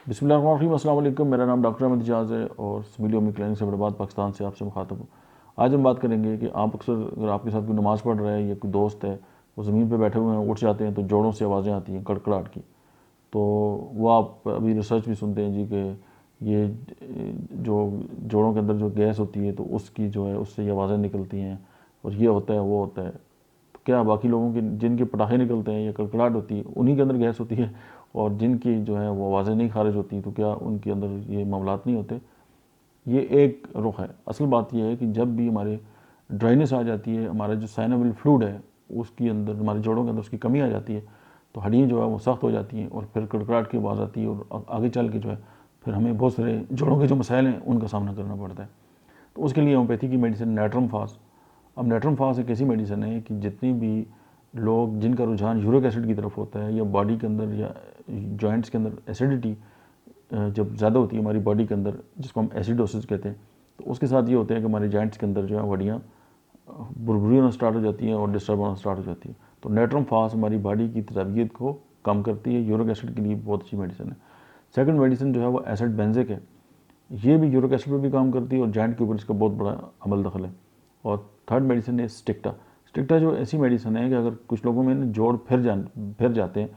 بسم اللہ الرحمن الرحیم۔ السلام علیکم، میرا نام ڈاکٹر احمد اجاز ہے اور سمیلی اومی کلینک سے بڑے پاکستان سے آپ سے مخاطب ہوں۔ آج ہم بات کریں گے کہ آپ اکثر اگر آپ کے ساتھ کوئی نماز پڑھ رہا ہے یا کوئی دوست ہے، وہ زمین پہ بیٹھے ہوئے ہیں، اٹھ جاتے ہیں تو جوڑوں سے آوازیں آتی ہیں کڑکڑاہٹ کی، تو وہ آپ ابھی ریسرچ بھی سنتے ہیں جی کہ یہ جو جوڑوں کے اندر جو گیس ہوتی ہے تو اس کی جو ہے اس سے یہ آوازیں نکلتی ہیں اور یہ ہوتا ہے وہ ہوتا ہے۔ تو کیا باقی لوگوں کے جن کے پٹاخے نکلتے ہیں یا کڑکڑاہٹ ہوتی ہے انہی کے اندر گیس ہوتی ہے اور جن کی جو ہے وہ آوازیں نہیں خارج ہوتی تو کیا ان کے اندر یہ معاملات نہیں ہوتے؟ یہ ایک رخ ہے۔ اصل بات یہ ہے کہ جب بھی ہمارے ڈرائنس آ جاتی ہے، ہمارا جو سائنبل فلوئڈ ہے اس کی اندر، ہمارے جوڑوں کے اندر اس کی کمی آ جاتی ہے تو ہڈیاں جو ہے وہ سخت ہو جاتی ہیں اور پھر کڑکڑاہٹ کی آواز آتی ہے اور آگے چل کے جو ہے پھر ہمیں بہت سارے جوڑوں کے جو مسائل ہیں ان کا سامنا کرنا پڑتا ہے۔ تو اس کے لیے ہومیوپیتھی کی میڈیسن نیٹرم فاس۔ اب نیٹرم فاس ایک ایسی میڈیسن ہے کہ جتنی بھی لوگ جن کا رجحان یورک ایسڈ کی طرف ہوتا ہے یا باڈی کے اندر یا جوائنٹس کے اندر ایسیڈیٹی جب زیادہ ہوتی ہے ہماری باڈی کے اندر، جس کو ہم ایسیڈوسس کہتے ہیں، تو اس کے ساتھ یہ ہوتا ہے کہ ہمارے جوائنٹس کے اندر جو ہے ہڈیاں بربری ہونا سٹارٹ ہو جاتی ہیں اور ڈسٹرب ہونا سٹارٹ ہو جاتی ہے۔ تو نیٹرم فاس ہماری باڈی کی تیزابیت کو کم کرتی ہے، یورک ایسڈ کے لیے بہت اچھی میڈیسن ہے۔ سیکنڈ میڈیسن جو ہے وہ ایسڈ بینزک ہے، یہ بھی یورک ایسڈ پہ بھی کام کرتی ہے اور جوائنٹ کے اوپر اس کا بہت بڑا عمل دخل ہے۔ اور تھرڈ میڈیسن ہے اسٹکٹا۔ اسٹکٹا جو ایسی میڈیسن ہے کہ اگر کچھ لوگوں میں جوڑ پھر جاتے ہیں،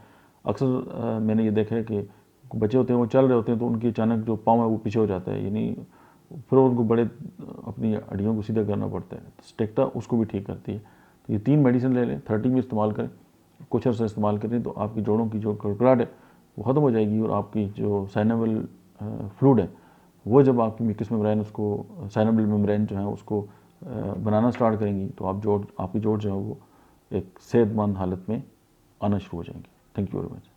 اکثر میں نے یہ دیکھا ہے کہ بچے ہوتے ہیں وہ چل رہے ہوتے ہیں تو ان کی اچانک جو پاؤں ہے وہ پیچھے ہو جاتا ہے، یعنی پھر ان کو بڑے اپنی ہڈیوں کو سیدھا کرنا پڑتا ہے۔ تو اسٹکٹا اس کو بھی ٹھیک کرتی ہے۔ تو یہ تین میڈیسن لے لیں، 30 میں استعمال کریں، کچھ عرصہ استعمال کریں تو آپ کی جوڑوں کی جو کڑکڑاہٹ ہے وہ ختم ہو جائے گی اور آپ کی جو سائنبل فلوئڈ ہے وہ جب آپ کی میوکس میمبرین اس کو سائنبل میمبرین جو ہے اس کو بنانا سٹارٹ کریں گی تو آپ کی جوڑ جو ہے وہ ایک صحت مند حالت میں آنا شروع ہو جائیں گے۔ Thank you very much.